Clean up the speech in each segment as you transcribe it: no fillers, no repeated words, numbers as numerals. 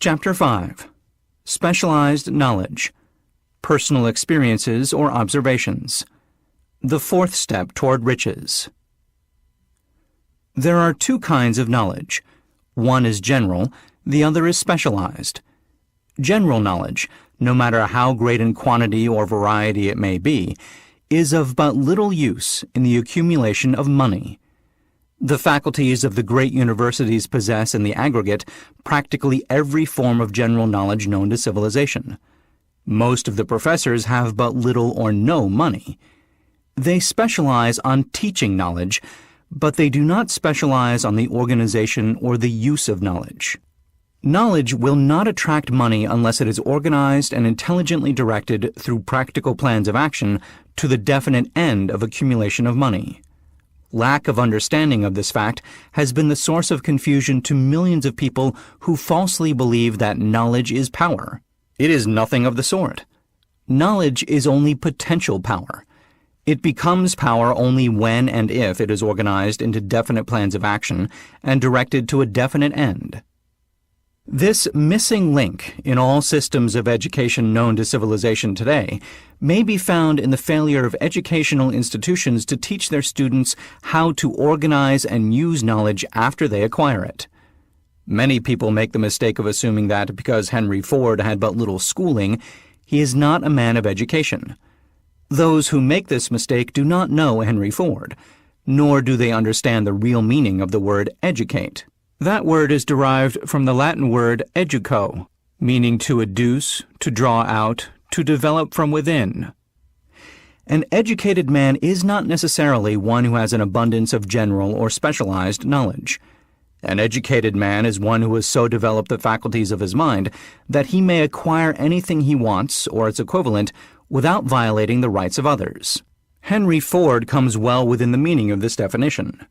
Chapter 5. Specialized Knowledge. Personal Experiences or Observations. The fourth step toward riches. There are two kinds of knowledge. One is general, the other is specialized. General knowledge, no matter how great in quantity or variety it may be, is of but little use in the accumulation of money. The faculties of the great universities possess in the aggregate practically every form of general knowledge known to civilization. Most of the professors have but little or no money. They specialize on teaching knowledge, but they do not specialize on the organization or the use of knowledge. Knowledge will not attract money unless it is organized and intelligently directed through practical plans of action to the definite end of accumulation of money. Lack of understanding of this fact has been the source of confusion to millions of people who falsely believe that knowledge is power. It is nothing of the sort. Knowledge is only potential power. It becomes power only when and if it is organized into definite plans of action and directed to a definite end. This missing link in all systems of education known to civilization today may be found in the failure of educational institutions to teach their students how to organize and use knowledge after they acquire it. Many people make the mistake of assuming that because Henry Ford had but little schooling, he is not a man of education. Those who make this mistake do not know Henry Ford, nor do they understand the real meaning of the word educate. That word is derived from the Latin word educo, meaning to adduce, to draw out, to develop from within. An educated man is not necessarily one who has an abundance of general or specialized knowledge. An educated man is one who has so developed the faculties of his mind that he may acquire anything he wants, or its equivalent, without violating the rights of others. Henry Ford comes well within the meaning of this definition.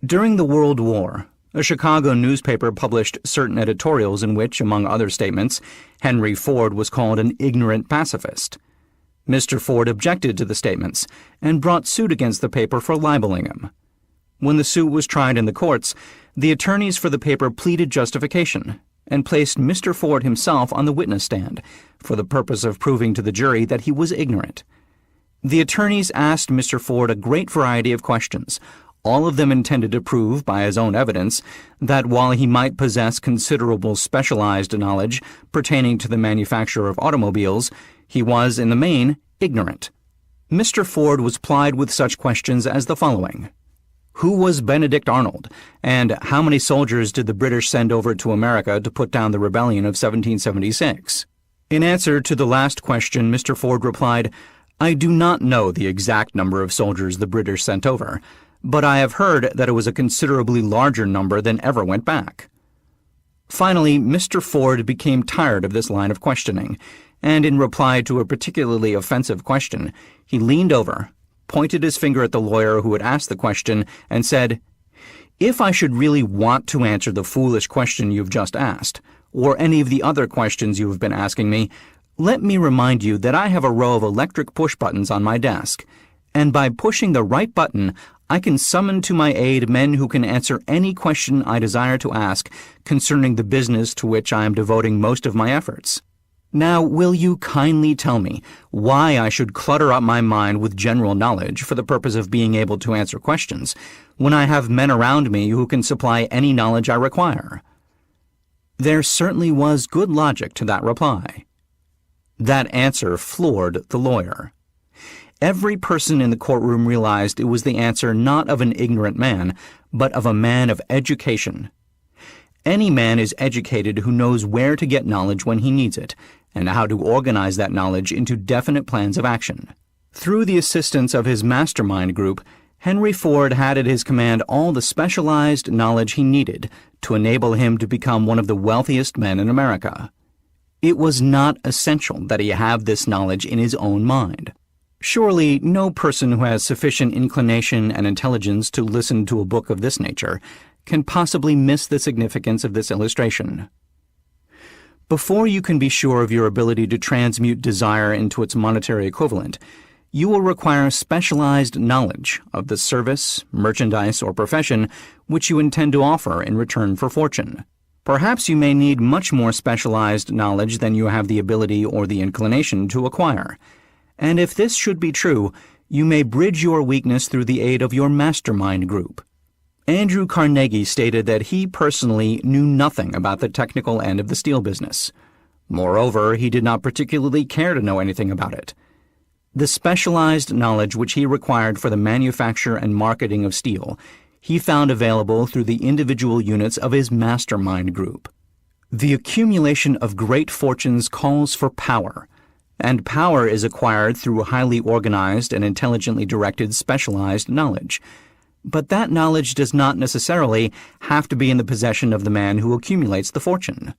During the World War, a Chicago newspaper published certain editorials in which, among other statements, Henry Ford was called an ignorant pacifist. Mr. Ford objected to the statements and brought suit against the paper for libeling him. When the suit was tried in the courts, the attorneys for the paper pleaded justification and placed Mr. Ford himself on the witness stand for the purpose of proving to the jury that he was ignorant. The attorneys asked Mr. Ford a great variety of questions, all of them intended to prove by his own evidence that while he might possess considerable specialized knowledge pertaining to the manufacture of automobiles, he was, in the main, ignorant. Mr. Ford was plied with such questions as the following. Who was Benedict Arnold, and how many soldiers did the British send over to America to put down the rebellion of 1776? In answer to the last question, Mr. Ford replied, I do not know the exact number of soldiers the British sent over, but I have heard that it was a considerably larger number than ever went back. Finally, Mr. Ford became tired of this line of questioning, and in reply to a particularly offensive question, he leaned over, pointed his finger at the lawyer who had asked the question, and said, If I should really want to answer the foolish question you've just asked, or any of the other questions you have been asking me, let me remind you that I have a row of electric push buttons on my desk, and by pushing the right button, I can summon to my aid men who can answer any question I desire to ask concerning the business to which I am devoting most of my efforts. Now, will you kindly tell me why I should clutter up my mind with general knowledge for the purpose of being able to answer questions, when I have men around me who can supply any knowledge I require? There certainly was good logic to that reply. That answer floored the lawyer. Every person in the courtroom realized it was the answer not of an ignorant man, but of a man of education. Any man is educated who knows where to get knowledge when he needs it, and how to organize that knowledge into definite plans of action. Through the assistance of his mastermind group, Henry Ford had at his command all the specialized knowledge he needed to enable him to become one of the wealthiest men in America. It was not essential that he have this knowledge in his own mind. Surely no person who has sufficient inclination and intelligence to listen to a book of this nature can possibly miss the significance of this illustration. Before you can be sure of your ability to transmute desire into its monetary equivalent, you will require specialized knowledge of the service, merchandise, or profession which you intend to offer in return for fortune. Perhaps you may need much more specialized knowledge than you have the ability or the inclination to acquire. And if this should be true, you may bridge your weakness through the aid of your mastermind group. Andrew Carnegie stated that he personally knew nothing about the technical end of the steel business. Moreover, he did not particularly care to know anything about it. The specialized knowledge which he required for the manufacture and marketing of steel, he found available through the individual units of his mastermind group. The accumulation of great fortunes calls for power, and power is acquired through highly organized and intelligently directed specialized knowledge. But that knowledge does not necessarily have to be in the possession of the man who accumulates the fortune.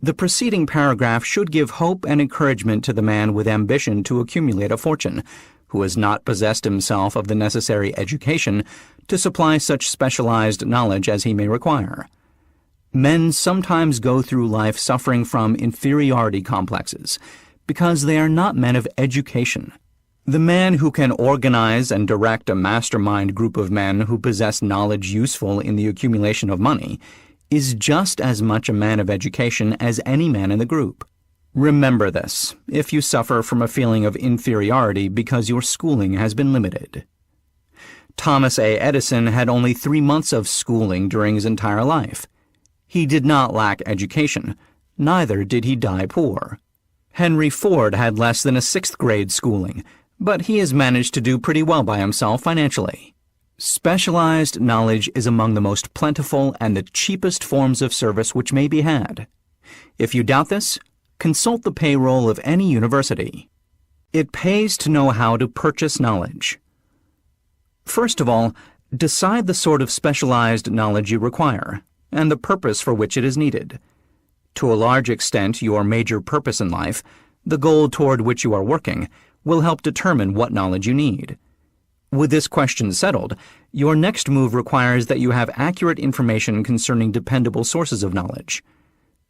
The preceding paragraph should give hope and encouragement to the man with ambition to accumulate a fortune, who has not possessed himself of the necessary education to supply such specialized knowledge as he may require. Men sometimes go through life suffering from inferiority complexes because they are not men of education. The man who can organize and direct a mastermind group of men who possess knowledge useful in the accumulation of money is just as much a man of education as any man in the group. Remember this if you suffer from a feeling of inferiority because your schooling has been limited. Thomas A. Edison had only 3 months of schooling during his entire life. He did not lack education, neither did he die poor. Henry Ford had less than a 6th grade schooling, but he has managed to do pretty well by himself financially. Specialized knowledge is among the most plentiful and the cheapest forms of service which may be had. If you doubt this, consult the payroll of any university. It pays to know how to purchase knowledge. First of all, decide the sort of specialized knowledge you require and the purpose for which it is needed. To a large extent, your major purpose in life, the goal toward which you are working, will help determine what knowledge you need. With this question settled, your next move requires that you have accurate information concerning dependable sources of knowledge.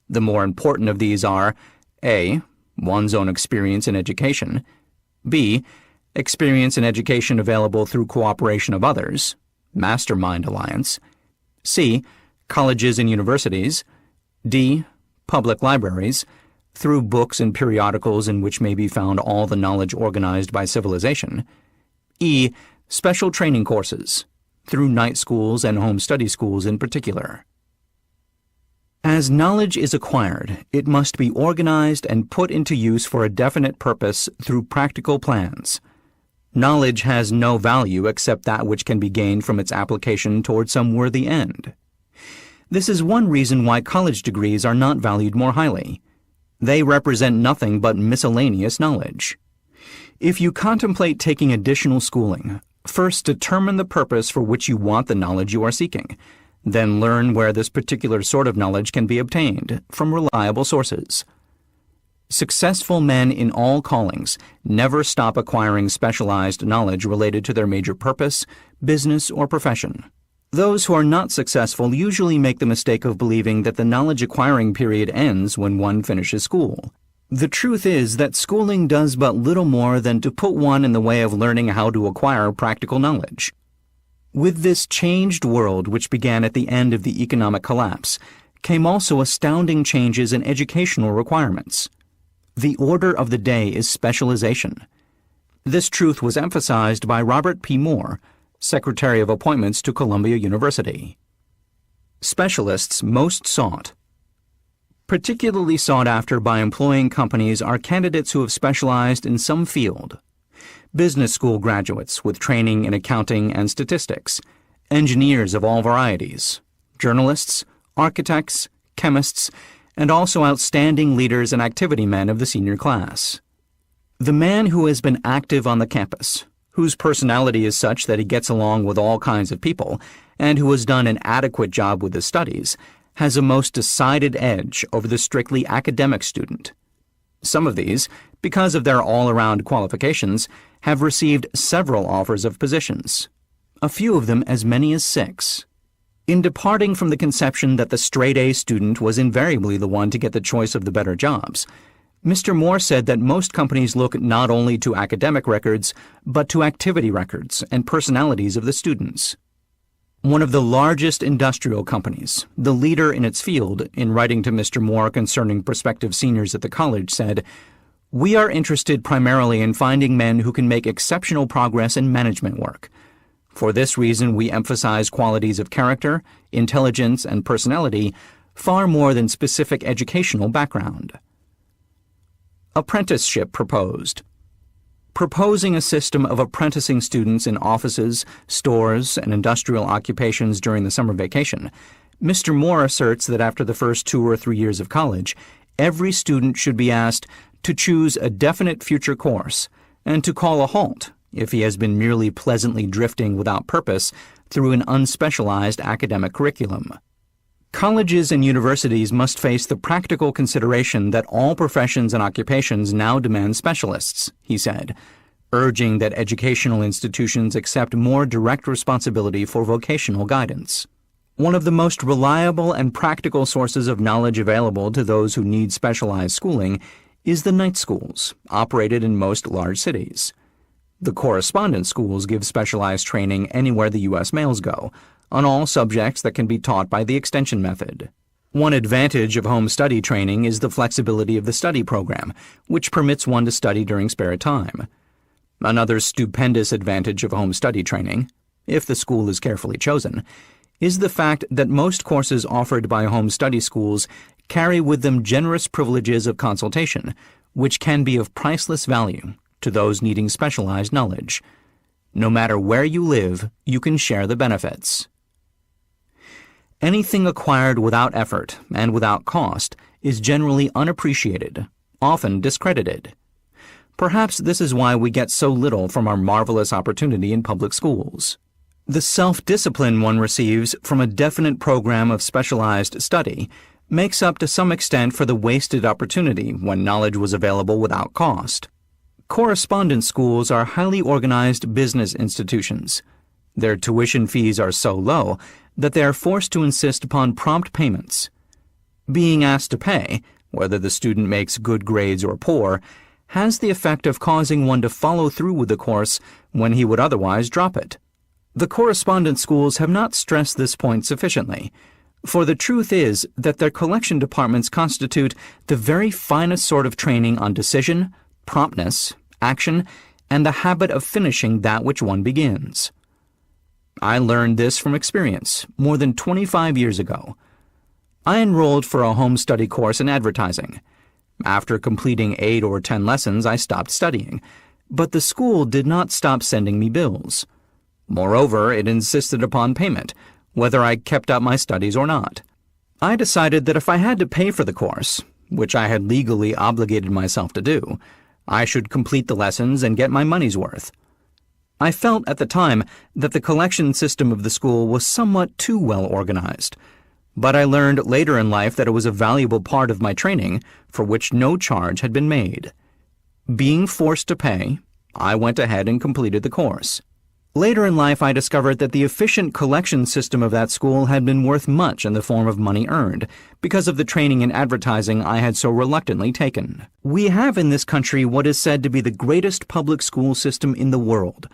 The more important of these are A. One's own experience in education, B. Experience in education available through cooperation of others, mastermind alliance, C. Colleges and universities, D. Public libraries, through books and periodicals in which may be found all the knowledge organized by civilization, E. Special training courses, through night schools and home study schools in particular. As knowledge is acquired, it must be organized and put into use for a definite purpose through practical plans. Knowledge has no value except that which can be gained from its application toward some worthy end. This is one reason why college degrees are not valued more highly. They represent nothing but miscellaneous knowledge. If you contemplate taking additional schooling, first determine the purpose for which you want the knowledge you are seeking. Then learn where this particular sort of knowledge can be obtained from reliable sources. Successful men in all callings never stop acquiring specialized knowledge related to their major purpose, business, or profession. Those who are not successful usually make the mistake of believing that the knowledge-acquiring period ends when one finishes school. The truth is that schooling does but little more than to put one in the way of learning how to acquire practical knowledge. With this changed world which began at the end of the economic collapse, came also astounding changes in educational requirements. The order of the day is specialization. This truth was emphasized by Robert P. Moore, Secretary of Appointments to Columbia University. Specialists most sought. Particularly sought after by employing companies are candidates who have specialized in some field. Business school graduates with training in accounting and statistics, engineers of all varieties, journalists, architects, chemists, and also outstanding leaders and activity men of the senior class. The man who has been active on the campus, whose personality is such that he gets along with all kinds of people, and who has done an adequate job with his studies, has a most decided edge over the strictly academic student. Some of these, because of their all-around qualifications, have received several offers of positions, a few of them as many as 6. In departing from the conception that the straight-A student was invariably the one to get the choice of the better jobs, Mr. Moore said that most companies look not only to academic records, but to activity records and personalities of the students. One of the largest industrial companies, the leader in its field, in writing to Mr. Moore concerning prospective seniors at the college, said, "We are interested primarily in finding men who can make exceptional progress in management work. For this reason, we emphasize qualities of character, intelligence, and personality far more than specific educational background." Apprenticeship proposed. Proposing a system of apprenticing students in offices, stores, and industrial occupations during the summer vacation, Mr. Moore asserts that after the first 2 or 3 years of college, every student should be asked to choose a definite future course and to call a halt if he has been merely pleasantly drifting without purpose through an unspecialized academic curriculum. Colleges and universities must face the practical consideration that all professions and occupations now demand specialists, he said, urging that educational institutions accept more direct responsibility for vocational guidance. One of the most reliable and practical sources of knowledge available to those who need specialized schooling is the night schools, operated in most large cities. The correspondence schools give specialized training anywhere the U.S. mails go, on all subjects that can be taught by the extension method. One advantage of home study training is the flexibility of the study program, which permits one to study during spare time. Another stupendous advantage of home study training, if the school is carefully chosen, is the fact that most courses offered by home study schools carry with them generous privileges of consultation, which can be of priceless value to those needing specialized knowledge. No matter where you live, you can share the benefits. Anything acquired without effort and without cost is generally unappreciated, often discredited. Perhaps this is why we get so little from our marvelous opportunity in public schools. The self-discipline one receives from a definite program of specialized study makes up to some extent for the wasted opportunity when knowledge was available without cost. Correspondence schools are highly organized business institutions. Their tuition fees are so low that they are forced to insist upon prompt payments. Being asked to pay, whether the student makes good grades or poor, has the effect of causing one to follow through with the course when he would otherwise drop it. The correspondence schools have not stressed this point sufficiently, for the truth is that their collection departments constitute the very finest sort of training on decision, promptness, action, and the habit of finishing that which one begins. I learned this from experience more than 25 years ago. I enrolled for a home study course in advertising. After completing 8 or 10 lessons, I stopped studying, but the school did not stop sending me bills. Moreover, it insisted upon payment, whether I kept up my studies or not. I decided that if I had to pay for the course, which I had legally obligated myself to do, I should complete the lessons and get my money's worth. I felt at the time that the collection system of the school was somewhat too well organized, but I learned later in life that it was a valuable part of my training for which no charge had been made. Being forced to pay, I went ahead and completed the course. Later in life, I discovered that the efficient collection system of that school had been worth much in the form of money earned, because of the training in advertising I had so reluctantly taken. We have in this country what is said to be the greatest public school system in the world.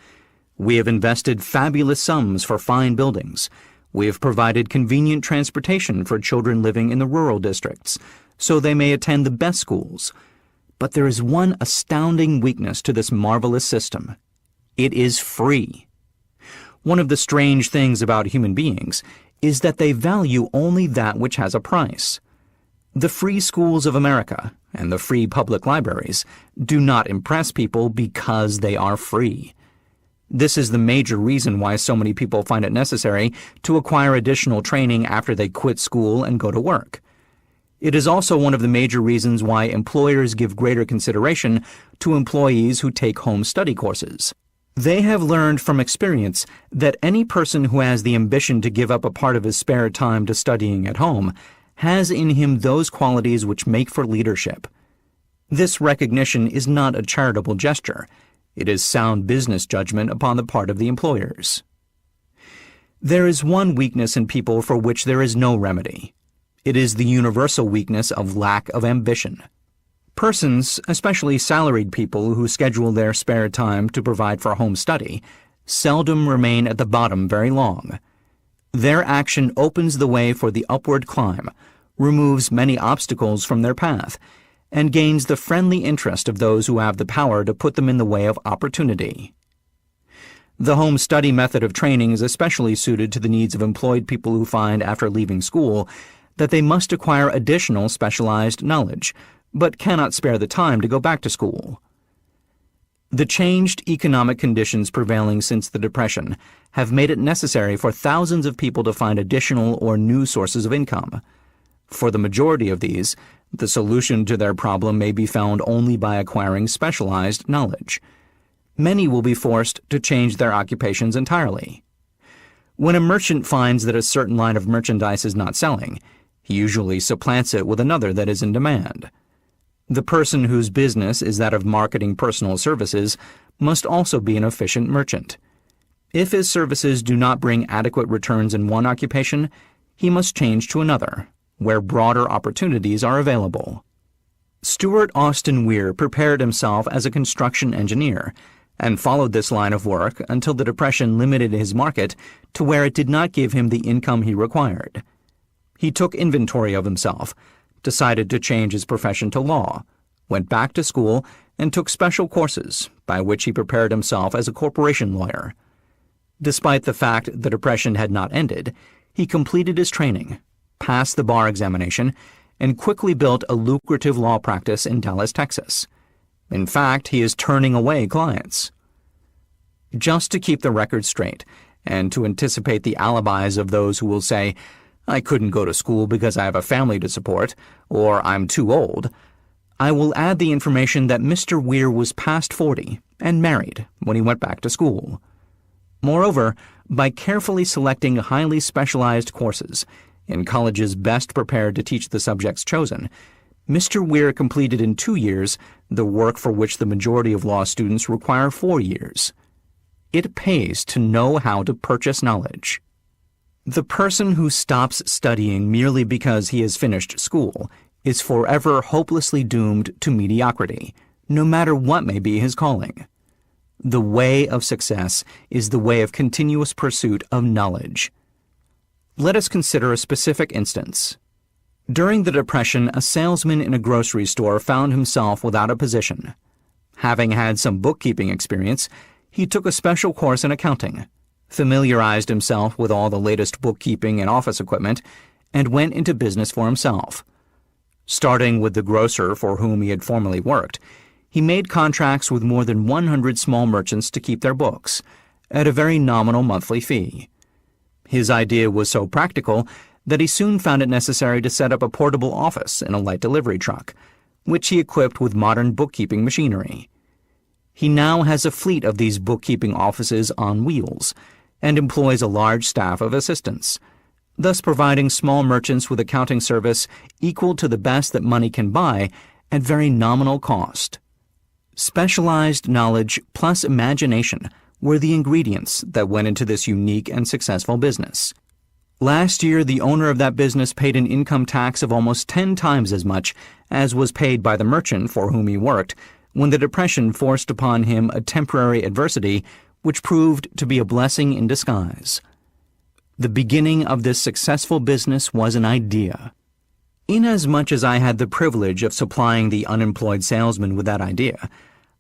We have invested fabulous sums for fine buildings. We have provided convenient transportation for children living in the rural districts, so they may attend the best schools. But there is one astounding weakness to this marvelous system. It is free. One of the strange things about human beings is that they value only that which has a price. The free schools of America and the free public libraries do not impress people because they are free. This is the major reason why so many people find it necessary to acquire additional training after they quit school and go to work. It is also one of the major reasons why employers give greater consideration to employees who take home study courses. They have learned from experience that any person who has the ambition to give up a part of his spare time to studying at home has in him those qualities which make for leadership. This recognition is not a charitable gesture. It is sound business judgment upon the part of the employers. There is one weakness in people for which there is no remedy. It is the universal weakness of lack of ambition. Persons, especially salaried people who schedule their spare time to provide for home study, seldom remain at the bottom very long. Their action opens the way for the upward climb, removes many obstacles from their path, and gains the friendly interest of those who have the power to put them in the way of opportunity. The home study method of training is especially suited to the needs of employed people who find after leaving school that they must acquire additional specialized knowledge, but cannot spare the time to go back to school. The changed economic conditions prevailing since the Depression have made it necessary for thousands of people to find additional or new sources of income. For the majority of these, the solution to their problem may be found only by acquiring specialized knowledge. Many will be forced to change their occupations entirely. When a merchant finds that a certain line of merchandise is not selling, he usually supplants it with another that is in demand. The person whose business is that of marketing personal services must also be an efficient merchant. If his services do not bring adequate returns in one occupation, he must change to another, where broader opportunities are available. Stuart Austin Weir prepared himself as a construction engineer and followed this line of work until the Depression limited his market to where it did not give him the income he required. He took inventory of himself, decided to change his profession to law, went back to school, and took special courses by which he prepared himself as a corporation lawyer. Despite the fact the Depression had not ended, he completed his training, passed the bar examination, and quickly built a lucrative law practice in Dallas, Texas. In fact, he is turning away clients. Just to keep the record straight, and to anticipate the alibis of those who will say, "I couldn't go to school because I have a family to support," or "I'm too old," I will add the information that Mr. Weir was past 40 and married when he went back to school. Moreover, by carefully selecting highly specialized courses in colleges best prepared to teach the subjects chosen, Mr. Weir completed in 2 years the work for which the majority of law students require 4 years. It pays to know how to purchase knowledge. The person who stops studying merely because he has finished school is forever hopelessly doomed to mediocrity, no matter what may be his calling. The way of success is the way of continuous pursuit of knowledge. Let us consider a specific instance. During the Depression, a salesman in a grocery store found himself without a position. Having had some bookkeeping experience, he took a special course in accounting, familiarized himself with all the latest bookkeeping and office equipment, and went into business for himself. Starting with the grocer for whom he had formerly worked, he made contracts with more than 100 small merchants to keep their books, at a very nominal monthly fee. His idea was so practical that he soon found it necessary to set up a portable office in a light delivery truck, which he equipped with modern bookkeeping machinery. He now has a fleet of these bookkeeping offices on wheels, and employs a large staff of assistants, thus providing small merchants with accounting service equal to the best that money can buy at very nominal cost. Specialized knowledge plus imagination were the ingredients that went into this unique and successful business. Last year, the owner of that business paid an income tax of almost 10 times as much as was paid by the merchant for whom he worked when the Depression forced upon him a temporary adversity which proved to be a blessing in disguise. The beginning of this successful business was an idea. Inasmuch as I had the privilege of supplying the unemployed salesman with that idea,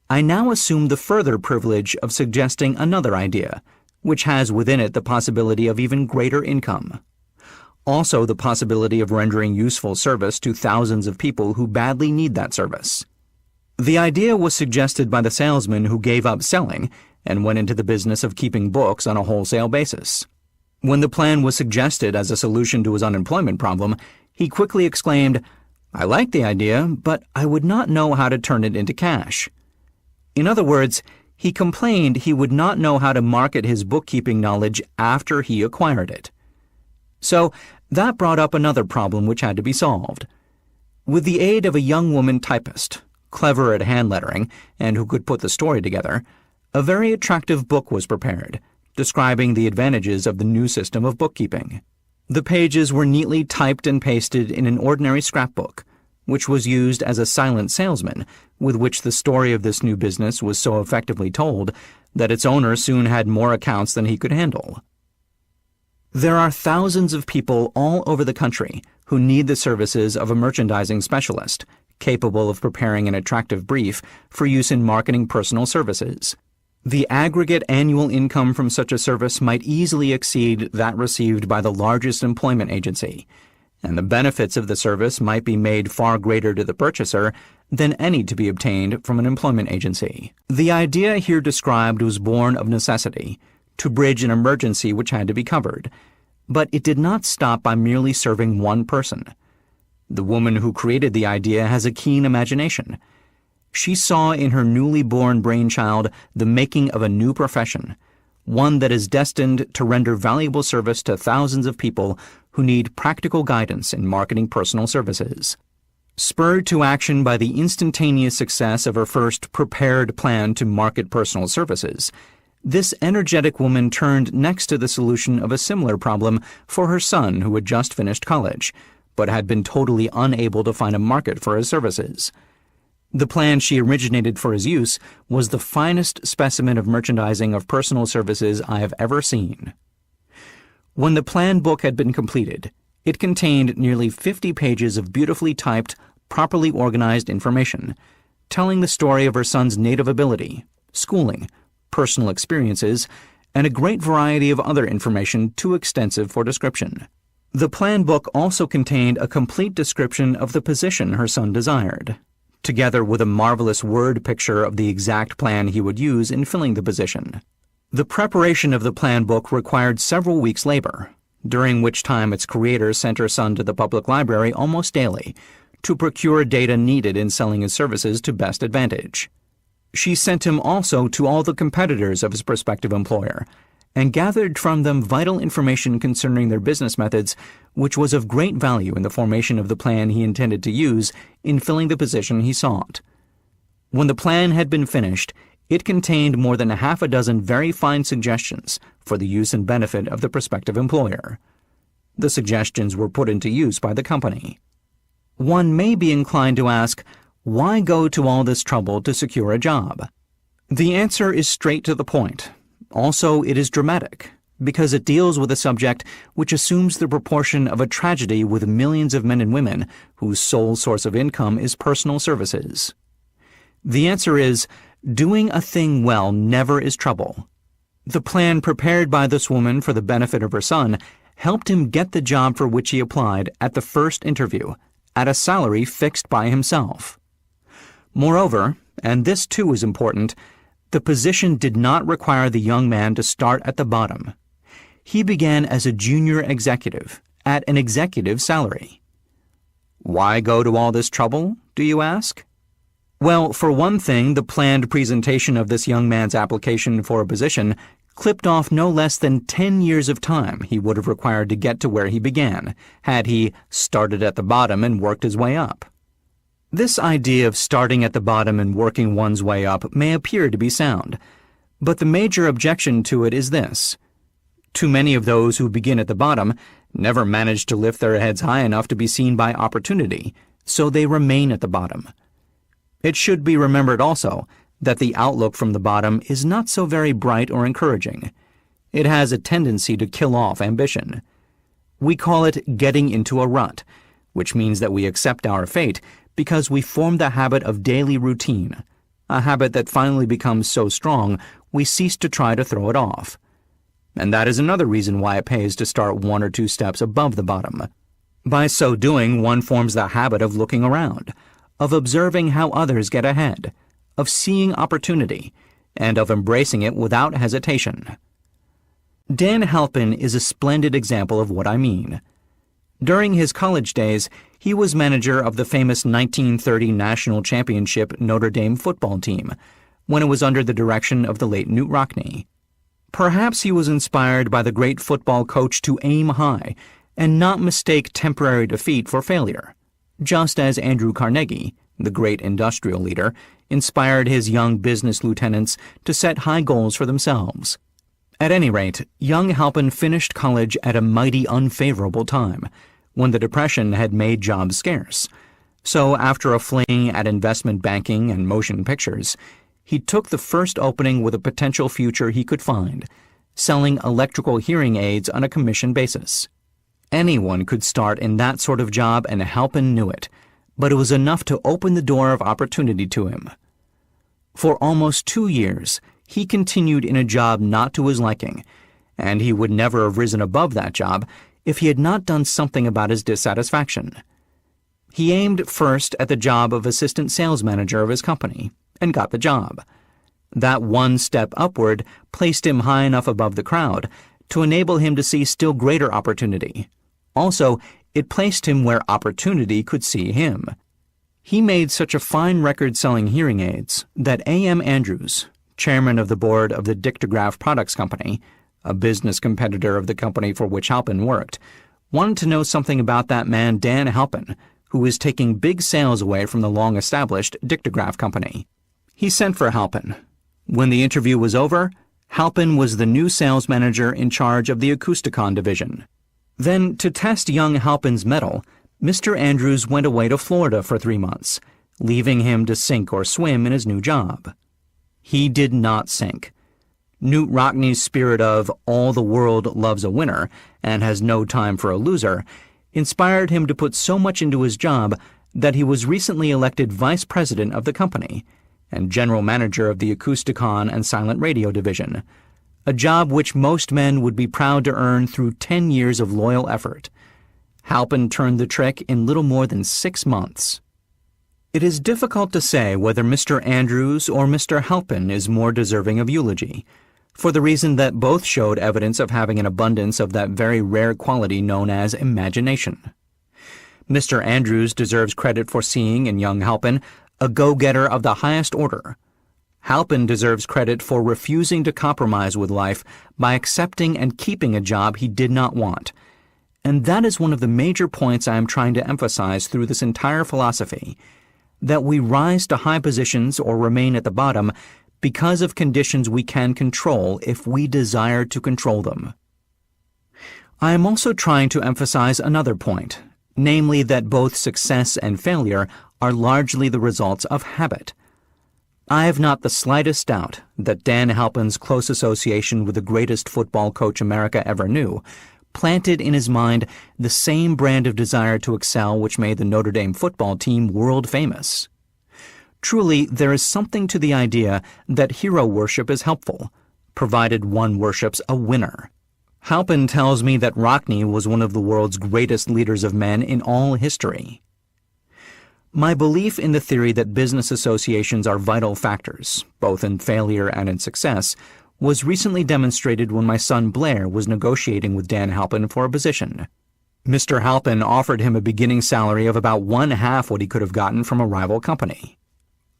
I now assume the further privilege of suggesting another idea, which has within it the possibility of even greater income. Also the possibility of rendering useful service to thousands of people who badly need that service. The idea was suggested by the salesman who gave up selling and went into the business of keeping books on a wholesale basis. When the plan was suggested as a solution to his unemployment problem, he quickly exclaimed, "I like the idea, but I would not know how to turn it into cash." In other words, he complained he would not know how to market his bookkeeping knowledge after he acquired it. So that brought up another problem which had to be solved. With the aid of a young woman typist, clever at hand lettering, and who could put the story together, a very attractive book was prepared, describing the advantages of the new system of bookkeeping. The pages were neatly typed and pasted in an ordinary scrapbook, which was used as a silent salesman with which the story of this new business was so effectively told that its owner soon had more accounts than he could handle. There are thousands of people all over the country who need the services of a merchandising specialist, capable of preparing an attractive brief for use in marketing personal services. The aggregate annual income from such a service might easily exceed that received by the largest employment agency, and the benefits of the service might be made far greater to the purchaser than any to be obtained from an employment agency. The idea here described was born of necessity, to bridge an emergency which had to be covered, but it did not stop by merely serving one person. The woman who created the idea has a keen imagination. She saw in her newly born brainchild the making of a new profession, one that is destined to render valuable service to thousands of people who need practical guidance in marketing personal services. Spurred to action by the instantaneous success of her first prepared plan to market personal services, this energetic woman turned next to the solution of a similar problem for her son who had just finished college, but had been totally unable to find a market for his services. The plan she originated for his use was the finest specimen of merchandising of personal services I have ever seen. When the plan book had been completed, it contained nearly 50 pages of beautifully typed, properly organized information, telling the story of her son's native ability, schooling, personal experiences, and a great variety of other information too extensive for description. The plan book also contained a complete description of the position her son desired, together with a marvelous word picture of the exact plan he would use in filling the position. The preparation of the plan book required several weeks' labor, during which time its creator sent her son to the public library almost daily to procure data needed in selling his services to best advantage. She sent him also to all the competitors of his prospective employer, and gathered from them vital information concerning their business methods, which was of great value in the formation of the plan he intended to use in filling the position he sought. When the plan had been finished, it contained more than half a dozen very fine suggestions for the use and benefit of the prospective employer. The suggestions were put into use by the company. One may be inclined to ask, why go to all this trouble to secure a job? The answer is straight to the point. Also, it is dramatic, because it deals with a subject which assumes the proportion of a tragedy with millions of men and women whose sole source of income is personal services. The answer is, doing a thing well never is trouble. The plan prepared by this woman for the benefit of her son helped him get the job for which he applied at the first interview, at a salary fixed by himself. Moreover, and this too is important, the position did not require the young man to start at the bottom. He began as a junior executive, at an executive salary. Why go to all this trouble, do you ask? Well, for one thing, the planned presentation of this young man's application for a position clipped off no less than 10 years of time he would have required to get to where he began, had he started at the bottom and worked his way up. This idea of starting at the bottom and working one's way up may appear to be sound, but the major objection to it is this. Too many of those who begin at the bottom never manage to lift their heads high enough to be seen by opportunity, so they remain at the bottom. It should be remembered also that the outlook from the bottom is not so very bright or encouraging. It has a tendency to kill off ambition. We call it getting into a rut, which means that we accept our fate because we form the habit of daily routine, a habit that finally becomes so strong we cease to try to throw it off. And that is another reason why it pays to start 1 or 2 steps above the bottom. By so doing, one forms the habit of looking around, of observing how others get ahead, of seeing opportunity, and of embracing it without hesitation. Dan Halpin is a splendid example of what I mean. During his college days, he was manager of the famous 1930 national championship Notre Dame football team, when it was under the direction of the late Knute Rockne. Perhaps he was inspired by the great football coach to aim high and not mistake temporary defeat for failure, just as Andrew Carnegie, the great industrial leader, inspired his young business lieutenants to set high goals for themselves. At any rate, young Halpin finished college at a mighty unfavorable time, when the Depression had made jobs scarce. So after a fling at investment banking and motion pictures, he took the first opening with a potential future he could find, selling electrical hearing aids on a commission basis. Anyone could start in that sort of job, and Halpin knew it, but it was enough to open the door of opportunity to him. For almost 2 years, he continued in a job not to his liking, and he would never have risen above that job if he had not done something about his dissatisfaction. He aimed first at the job of assistant sales manager of his company, and got the job. That one step upward placed him high enough above the crowd to enable him to see still greater opportunity. Also, it placed him where opportunity could see him. He made such a fine record selling hearing aids that A.M. Andrews, chairman of the board of the Dictograph Products Company, a business competitor of the company for which Halpin worked, wanted to know something about that man Dan Halpin, who was taking big sales away from the long-established Dictograph Company. He sent for Halpin. When the interview was over, Halpin was the new sales manager in charge of the Acousticon division. Then, to test young Halpin's mettle, Mr. Andrews went away to Florida for 3 months, leaving him to sink or swim in his new job. He did not sink. Knute Rockne's spirit of all the world loves a winner and has no time for a loser inspired him to put so much into his job that he was recently elected vice president of the company and general manager of the Acousticon and Silent Radio division, a job which most men would be proud to earn through 10 years of loyal effort. Halpin turned the trick in little more than 6 months. It is difficult to say whether Mr. Andrews or Mr. Halpin is more deserving of eulogy, for the reason that both showed evidence of having an abundance of that very rare quality known as imagination. Mr. Andrews deserves credit for seeing in young Halpin a go-getter of the highest order. Halpin deserves credit for refusing to compromise with life by accepting and keeping a job he did not want. And that is one of the major points I am trying to emphasize through this entire philosophy, that we rise to high positions or remain at the bottom because of conditions we can control if we desire to control them. I am also trying to emphasize another point, namely that both success and failure are largely the results of habit. I have not the slightest doubt that Dan Halpin's close association with the greatest football coach America ever knew planted in his mind the same brand of desire to excel which made the Notre Dame football team world famous. Truly, there is something to the idea that hero worship is helpful, provided one worships a winner. Halpin tells me that Rockne was one of the world's greatest leaders of men in all history. My belief in the theory that business associations are vital factors, both in failure and in success, was recently demonstrated when my son Blair was negotiating with Dan Halpin for a position. Mr. Halpin offered him a beginning salary of about 1/2 what he could have gotten from a rival company.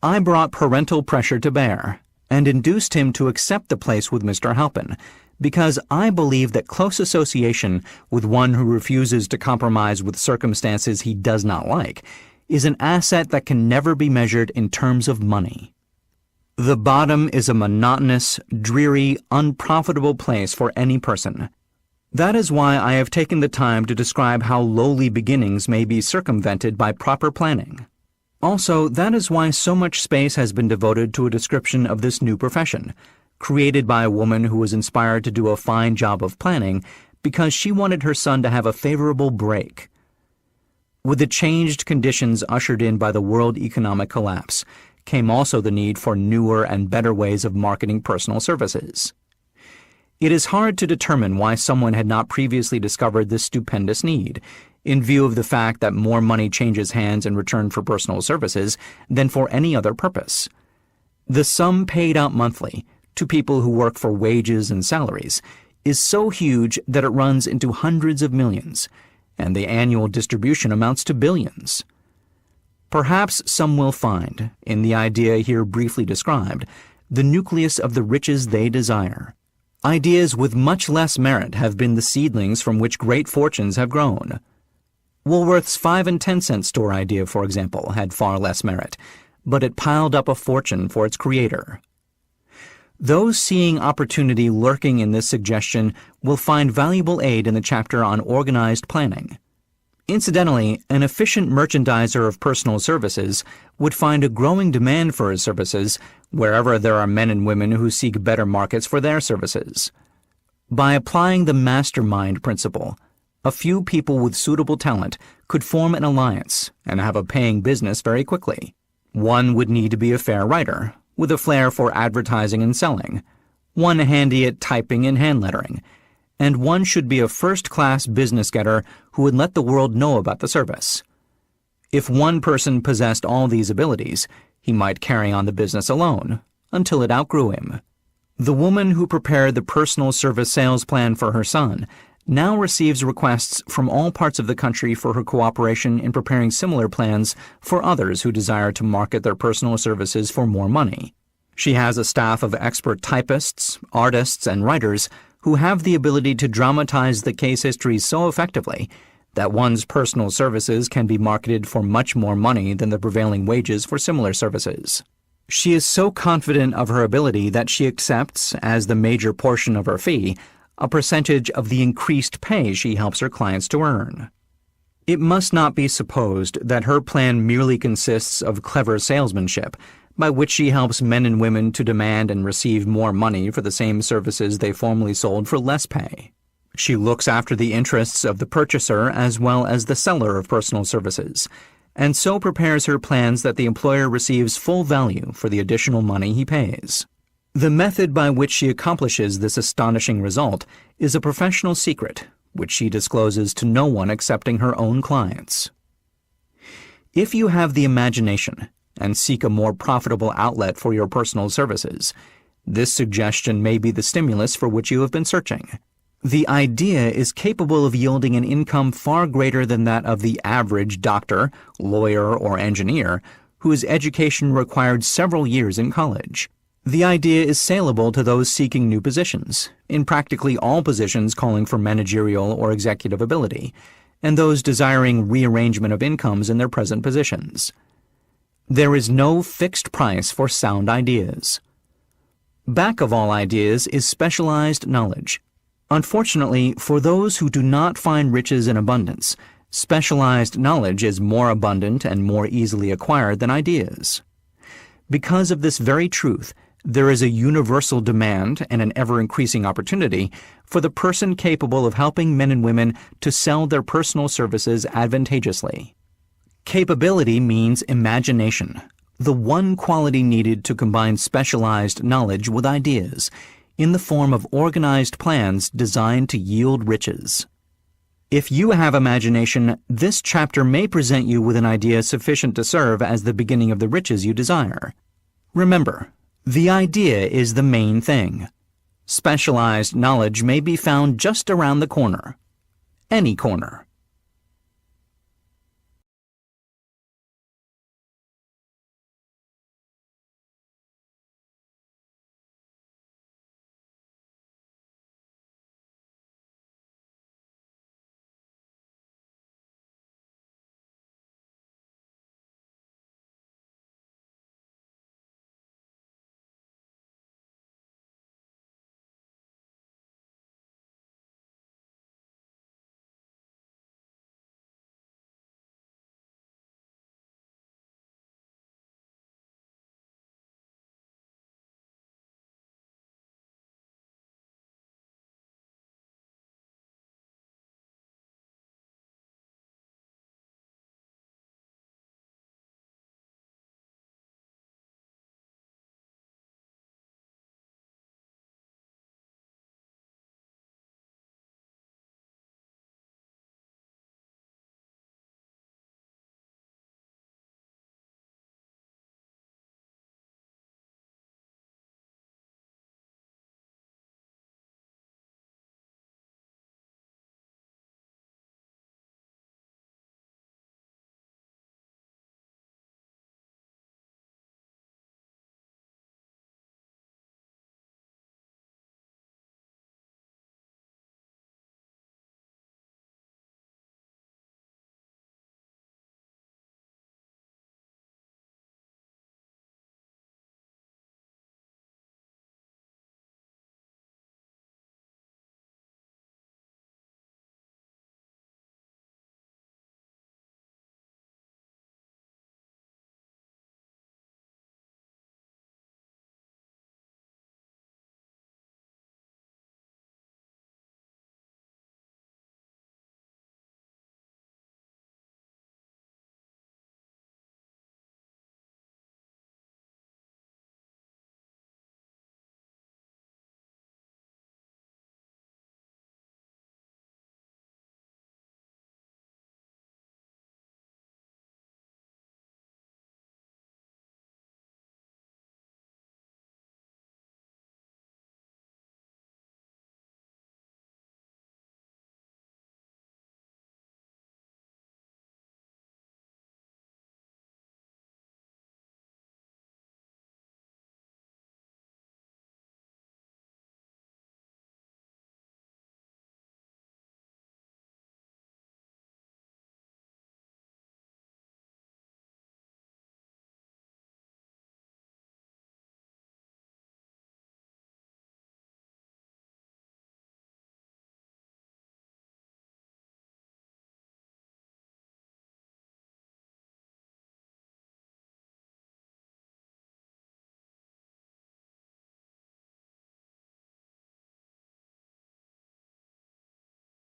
I brought parental pressure to bear and induced him to accept the place with Mr. Halpin, because I believe that close association with one who refuses to compromise with circumstances he does not like is an asset that can never be measured in terms of money. The bottom is a monotonous, dreary, unprofitable place for any person. That is why I have taken the time to describe how lowly beginnings may be circumvented by proper planning. Also, that is why so much space has been devoted to a description of this new profession, created by a woman who was inspired to do a fine job of planning because she wanted her son to have a favorable break. With the changed conditions ushered in by the world economic collapse, came also the need for newer and better ways of marketing personal services. It is hard to determine why someone had not previously discovered this stupendous need, in view of the fact that more money changes hands in return for personal services than for any other purpose. The sum paid out monthly to people who work for wages and salaries is so huge that it runs into hundreds of millions, and the annual distribution amounts to billions. Perhaps some will find, in the idea here briefly described, the nucleus of the riches they desire. Ideas with much less merit have been the seedlings from which great fortunes have grown. Woolworth's 5 and 10 cent store idea, for example, had far less merit, but it piled up a fortune for its creator. Those seeing opportunity lurking in this suggestion will find valuable aid in the chapter on organized planning. Incidentally, an efficient merchandiser of personal services would find a growing demand for his services wherever there are men and women who seek better markets for their services. By applying the mastermind principle, a few people with suitable talent could form an alliance and have a paying business very quickly. One would need to be a fair writer, with a flair for advertising and selling, one handy at typing and hand lettering, and one should be a first-class business getter who would let the world know about the service. If one person possessed all these abilities, he might carry on the business alone, until it outgrew him. The woman who prepared the personal service sales plan for her son now receives requests from all parts of the country for her cooperation in preparing similar plans for others who desire to market their personal services for more money. She has a staff of expert typists, artists, and writers who have the ability to dramatize the case histories so effectively that one's personal services can be marketed for much more money than the prevailing wages for similar services. She is so confident of her ability that she accepts, as the major portion of her fee, a percentage of the increased pay she helps her clients to earn. It must not be supposed that her plan merely consists of clever salesmanship, by which she helps men and women to demand and receive more money for the same services they formerly sold for less pay. She looks after the interests of the purchaser as well as the seller of personal services, and so prepares her plans that the employer receives full value for the additional money he pays. The method by which she accomplishes this astonishing result is a professional secret, which she discloses to no one excepting her own clients. If you have the imagination and seek a more profitable outlet for your personal services, this suggestion may be the stimulus for which you have been searching. The idea is capable of yielding an income far greater than that of the average doctor, lawyer, or engineer, whose education required several years in college. The idea is saleable to those seeking new positions, in practically all positions calling for managerial or executive ability, and those desiring rearrangement of incomes in their present positions. There is no fixed price for sound ideas. Back of all ideas is specialized knowledge. Unfortunately, for those who do not find riches in abundance, specialized knowledge is more abundant and more easily acquired than ideas. Because of this very truth, there is a universal demand and an ever-increasing opportunity for the person capable of helping men and women to sell their personal services advantageously. Capability means imagination, the one quality needed to combine specialized knowledge with ideas, in the form of organized plans designed to yield riches. If you have imagination, this chapter may present you with an idea sufficient to serve as the beginning of the riches you desire. Remember, the idea is the main thing. Specialized knowledge may be found just around the corner. Any corner.